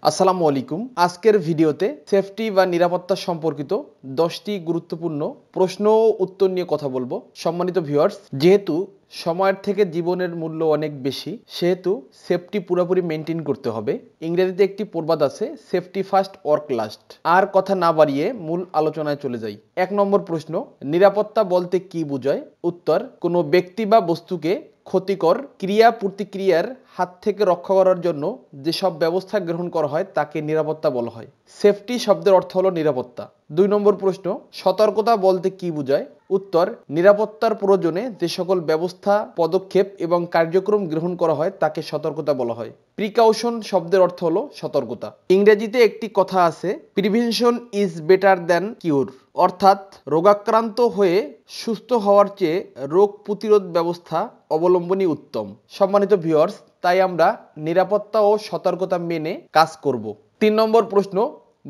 আসসালামু আলাইকুম। আজকের ভিডিওতে সেফটি বা নিরাপত্তা সম্পর্কিত 10টি গুরুত্বপূর্ণ প্রশ্ন ও উত্তর নিয়ে কথা বলবো। সম্মানিত ভিউয়ার্স, যেহেতু সময়ের থেকে জীবনের মূল্য অনেক বেশি, সেহেতু সেফটি পুরোপুরি মেনটেন করতে হবে। ইংরেজিতে একটি প্রবাদ আছে, সেফটি ফার্স্ট ওয়ার্ক লাস্ট। আর কথা না বাড়িয়ে মূল আলোচনায় চলে যাই। 1 নম্বর প্রশ্ন, নিরাপত্তা বলতে কি বোঝায়? উত্তর, কোনো ব্যক্তি বা বস্তুকে ক্ষতিকর ক্রিয়া প্রতিক্রিয়ার হাত থেকে রক্ষা করার জন্য যেসব ব্যবস্থা গ্রহণ করা হয় তাকে নিরাপত্তা বলা হয়। সেফটি শব্দের অর্থ হলো নিরাপত্তা। 2 নম্বর প্রশ্ন, সতর্কতা বলতে কি বোঝায়? উত্তর, নিরাপত্তার প্রয়োজনে যে সকল ব্যবস্থা, পদক্ষেপ এবং কার্যক্রম গ্রহণ করা হয় তাকে সতর্কতা বলা হয়। প্রিকাউশন শব্দের অর্থ হলো সতর্কতা। ইংরেজিতে একটি কথা আছে, প্রিভেনশন ইজ বেটার দ্যান কিউর, অর্থাৎ রোগাক্রান্ত হয়ে সুস্থ হওয়ার চেয়ে রোগ প্রতিরোধ ব্যবস্থা অবলম্বনই উত্তম। সম্মানিত ভিউয়ার্স, তাই আমরা নিরাপত্তা ও সতর্কতা মেনে কাজ করব। 3 নম্বর প্রশ্ন,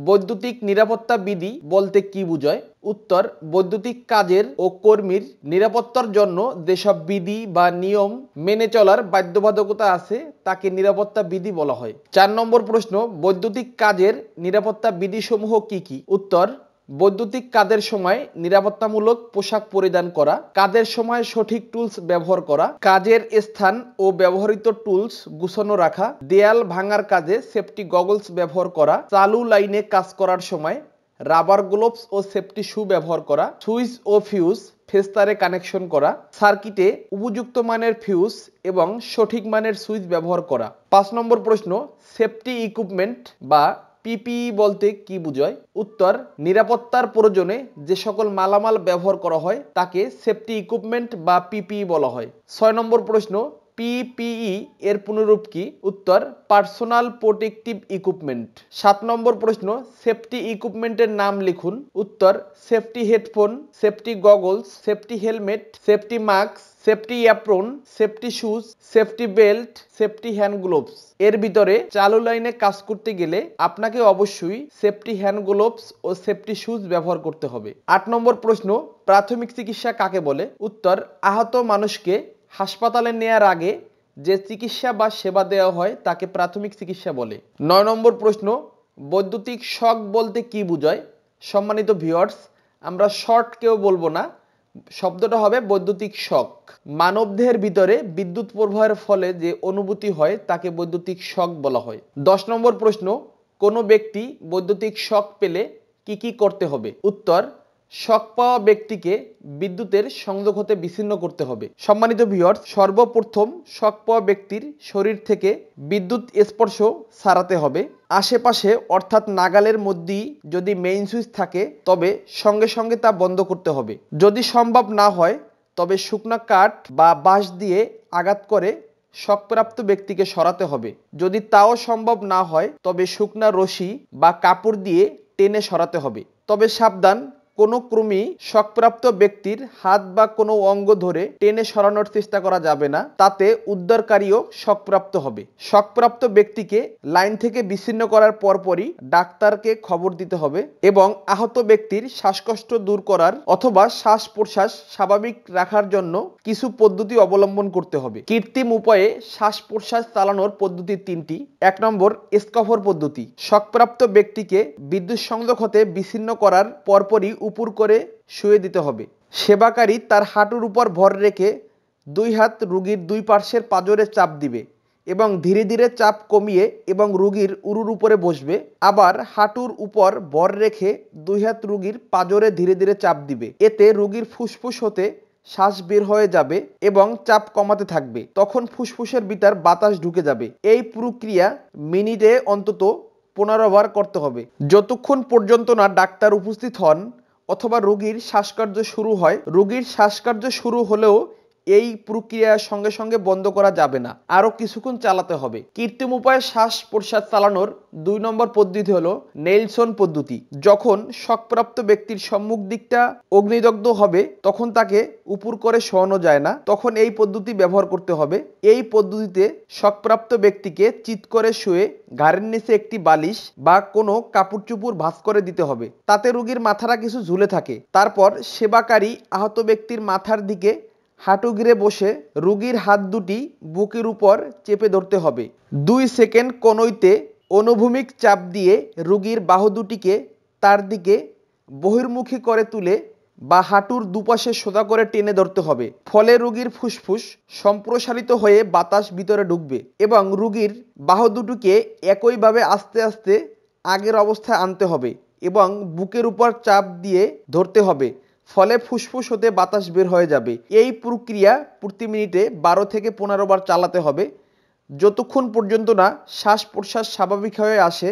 বৈদ্যুতিক নিরাপত্তা বিধি বলতে কি বোঝায়? উত্তর, বৈদ্যুতিক কাজের ও কর্মীর নিরাপত্তার জন্য যেসব বিধি বা নিয়ম মেনে চলার বাধ্যবাধকতা আছে তাকে নিরাপত্তা বিধি বলা হয়। 4 নম্বর প্রশ্ন, বৈদ্যুতিক কাজের নিরাপত্তা বিধিসমূহ কি কি? উত্তর, বৈদ্যুতিক কাজের সময় নিরাপত্তামূলক পোশাক পরিধান করা, কাজের সময় সঠিক টুলস ব্যবহার করা, কাজের স্থান ও ব্যবহৃত টুলস গুছানো রাখা, দেয়াল ভাঙার কাজে সেফটি গগলস ব্যবহার করা, চালু লাইনে কাজ করার সময় রাবার গ্লোভস ও সেফটি শু ব্যবহার করা, সুইচ ও ফিউজ ফেস্তারে কানেকশন করা, সার্কিটে উপযুক্ত মানের ফিউজ এবং সঠিক মানের সুইচ ব্যবহার করা। 5 নম্বর প্রশ্ন, সেফটি ইকুইপমেন্ট বা পিপিই বলতে কি বোঝায়? উত্তর, নিরাপত্তার প্রয়োজনে যে সকল মালামাল ব্যবহার করা হয় তাকে সেফটি ইকুইপমেন্ট বা পিপিই বলা হয়। 6 নম্বর প্রশ্ন, পিপিই এর পুনরূপ কি? উত্তর, পার্সোনাল প্রোটেক্টিভ ইকুইপমেন্ট। 7 নম্বর প্রশ্ন, সেফটি ইকুইপমেন্টের নাম লিখুন। উত্তর, safety headphone, safety goggles, safety helmet, safety mask, safety apron, safety shoes, safety belt, safety hand gloves. এর ভিতরে চালু লাইনে কাজ করতে গেলে আপনাকে অবশ্যই সেফটি হ্যান্ড গ্লোভস ও সেফটি শুজ ব্যবহার করতে হবে। 8 নম্বর প্রশ্ন, প্রাথমিক চিকিৎসা কাকে বলে? উত্তর, আহত মানুষকে হাসপাতালে নেয়ার আগে যে চিকিৎসা বা সেবা দেওয়া হয় তাকে প্রাথমিক চিকিৎসা বলে। 9 নম্বর প্রশ্ন, বৈদ্যুতিক শক বলতে কি বোঝায়? সম্মানিত ভিউয়ার্স, আমরা শর্ট কেউ বলবো না, শব্দটা হবে বৈদ্যুতিক শক। মানবদেহের ভিতরে বিদ্যুৎ প্রবাহের ফলে যে অনুভূতি হয় তাকে বৈদ্যুতিক শক বলা হয়। 10 নম্বর প্রশ্ন, কোনো ব্যক্তি বৈদ্যুতিক শক পেলে কি কি করতে হবে? উত্তর, শক পাওয়া ব্যক্তিকে বিদ্যুতের সংযোগ হতে বিচ্ছিন্ন করতে হবে। সম্মানিত ভিউয়ার্স, সর্বপ্রথম শক পাওয়া ব্যক্তির শরীর থেকে বিদ্যুৎ স্পর্শ ছাড়াতে হবে। আশেপাশে অর্থাৎ নাগালের মধ্যেই যদি মেইন সুইচ থাকে তবে সঙ্গে সঙ্গে তা বন্ধ করতে হবে। যদি সম্ভব না হয় তবে শুকনো কাঠ বা বাঁশ দিয়ে আঘাত করে শকপ্রাপ্ত ব্যক্তিকে সরাতে হবে। যদি তাও সম্ভব না হয় তবে শুকনা রশি বা কাপড় দিয়ে টেনে সরাতে হবে। তবে সাবধান, কোনো ক্রমেই শকপ্রাপ্ত ব্যক্তির হাত বা কোনো অঙ্গ ধরে টেনে সরানোর চেষ্টা করা যাবে না, তাতে উদ্ধারকারীও শকপ্রাপ্ত হবে। শকপ্রাপ্ত ব্যক্তিকে লাইন থেকে বিচ্ছিন্ন করার পরপরই ডাক্তারকে খবর দিতে হবে এবং আহত ব্যক্তির শ্বাসকষ্ট দূর করার অথবা শ্বাস প্রশ্বাস স্বাভাবিক রাখার জন্য কিছু পদ্ধতি অবলম্বন করতে হবে। কৃত্রিম উপায়ে শ্বাস প্রশ্বাস চালানোর পদ্ধতি 3টি। 1 নম্বর, স্কফর পদ্ধতি। শকপ্রাপ্ত ব্যক্তিকে বিদ্যুৎ সংযোগ হতে বিচ্ছিন্ন করার পরপরই উপর করে শুয়ে দিতে হবে। সেবাকারী তার হাঁটুর উপর ভর রেখে 2 হাত রোগীর 2 পার্শ্বের পাঁজরে চাপ দিবে এবং ধীরে ধীরে চাপ কমিয়ে এবং রোগীর উরুর উপরে বসবে। আবার হাঁটুর উপর ভর রেখে 2 হাত রোগীর পাঁজরে ধীরে ধীরে চাপ দিবে। এতে রোগীর ফুসফুস হতে শ্বাস বের হয়ে যাবে এবং চাপ কমাতে থাকবে। তখন ফুসফুসের ভিতর বাতাস ঢুকে যাবে। এই প্রক্রিয়া মিনিটে অন্তত 15 বার করতে হবে, যতক্ষণ পর্যন্ত না ডাক্তার উপস্থিত হন অথবা রোগীর শ্বাসকার্য শুরু হয়। রোগীর শ্বাসকার্য শুরু হলেও এই প্রক্রিয়া সঙ্গে সঙ্গে বন্ধ করা যাবে না, আরো কিছুক্ষণ চালাতে হবে। কৃত্রিম উপায়ে শ্বাস প্রশ্বাস চালানোর 2 নম্বর পদ্ধতি হলো নেলসন পদ্ধতি। যখন শকপ্রাপ্ত ব্যক্তির সম্মুখ দিকটা অগ্নিদগ্ধ হবে তখন তাকে উপর করে শোয়ানো যায় না, তখন এই পদ্ধতি ব্যবহার করতে হবে। এই পদ্ধতিতে শকপ্রাপ্ত ব্যক্তিকে চিৎ করে শুয়ে ঘাড়ের নিচে একটি বালিশ বা কোনো কাপড় চুপড় ভাঁজ করে দিতে হবে, তাতে রোগীর মাথাটা কিছু ঝুলে থাকে। তারপর সেবাকারী আহত ব্যক্তির মাথার দিকে হাঁটু গিরে বসে রোগীর হাত দুটি বুকের উপর চেপে ধরতে হবে। 2 সেকেন্ড কনইতে অনুভূমিক চাপ দিয়ে রোগীর বাহু দুটিকে তার দিকে বহির্মুখী করে তুলে বা হাঁটুর দুপাশে সোজা করে টেনে ধরতে হবে। ফলে রোগীর ফুসফুস সম্প্রসারিত হয়ে বাতাস ভিতরে ঢুকবে এবং রোগীর বাহু দুটিকে একইভাবে আস্তে আস্তে আগের অবস্থায় আনতে হবে এবং বুকের উপর চাপ দিয়ে ধরতে হবে। ফলে ফুসফুস হতে বাতাস বের হয়ে যাবে। এই প্রক্রিয়া প্রতি মিনিটে 12 থেকে 15 বার চালাতে হবে, যতক্ষণ পর্যন্ত না শ্বাস প্রশ্বাস স্বাভাবিক হয়ে আসে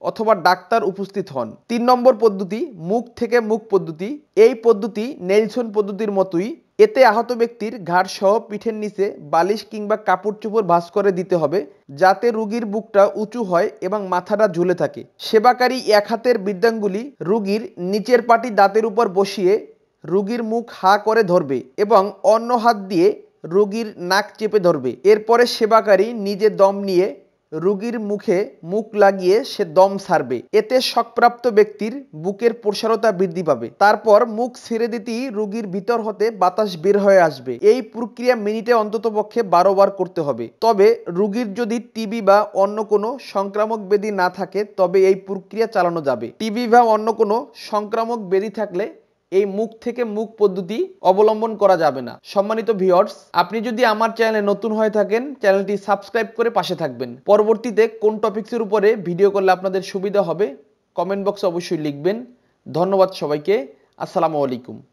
অথবা ডাক্তার উপস্থিত হন। 3 নম্বর পদ্ধতি মুখ থেকে মুখ পদ্ধতি। এই পদ্ধতি নেলসন পদ্ধতির মতোই। এতে আহত ব্যক্তির ঘাড় সহ পিঠের নিচে বালিশ কিংবা কাপড় চোপড় ভাঁজ করে দিতে হবে, যাতে রোগীর বুকটা উঁচু হয় এবং মাথাটা ঝুলে থাকে। সেবাকারী এক হাতের বৃদ্ধাঙ্গুলি রোগীর নিচের পাটি দাঁতের উপর বসিয়ে রোগীর মুখ হা করে ধরবে এবং অন্য হাত দিয়ে রোগীর নাক চেপে ধরবে। এরপরে সেবাকারী নিজে দম নিয়ে রোগীর মুখে মুখ লাগিয়ে সে দম ছাড়বে। এতে শকপ্রাপ্ত ব্যক্তির বুকের প্রসারতা বৃদ্ধি পাবে। তারপর মুখ ছেড়ে দিতেই রোগীর ভিতর হতে বাতাস বের হয়ে আসবে। এই প্রক্রিয়া মিনিটে অন্ততপক্ষে 12 বার করতে হবে। তবে রোগীর যদি টিবি বা অন্য কোনো সংক্রামক ব্যাধি না থাকে তবে এই প্রক্রিয়া চালানো যাবে। টিবি বা অন্য কোনো সংক্রামক ব্যাধি থাকলে এই মুখ থেকে মুখ পদ্ধতি অবলম্বন করা যাবে না। সম্মানিত ভিউয়ার্স, আপনি যদি আমার চ্যানেলে নতুন হয়ে থাকেন চ্যানেলটি সাবস্ক্রাইব করে পাশে থাকবেন। পরবর্তীতে কোন টপিকসের উপরে ভিডিও করলে আপনাদের সুবিধা হবে কমেন্ট বক্সে অবশ্যই লিখবেন। ধন্যবাদ সবাইকে। আসসালামু আলাইকুম।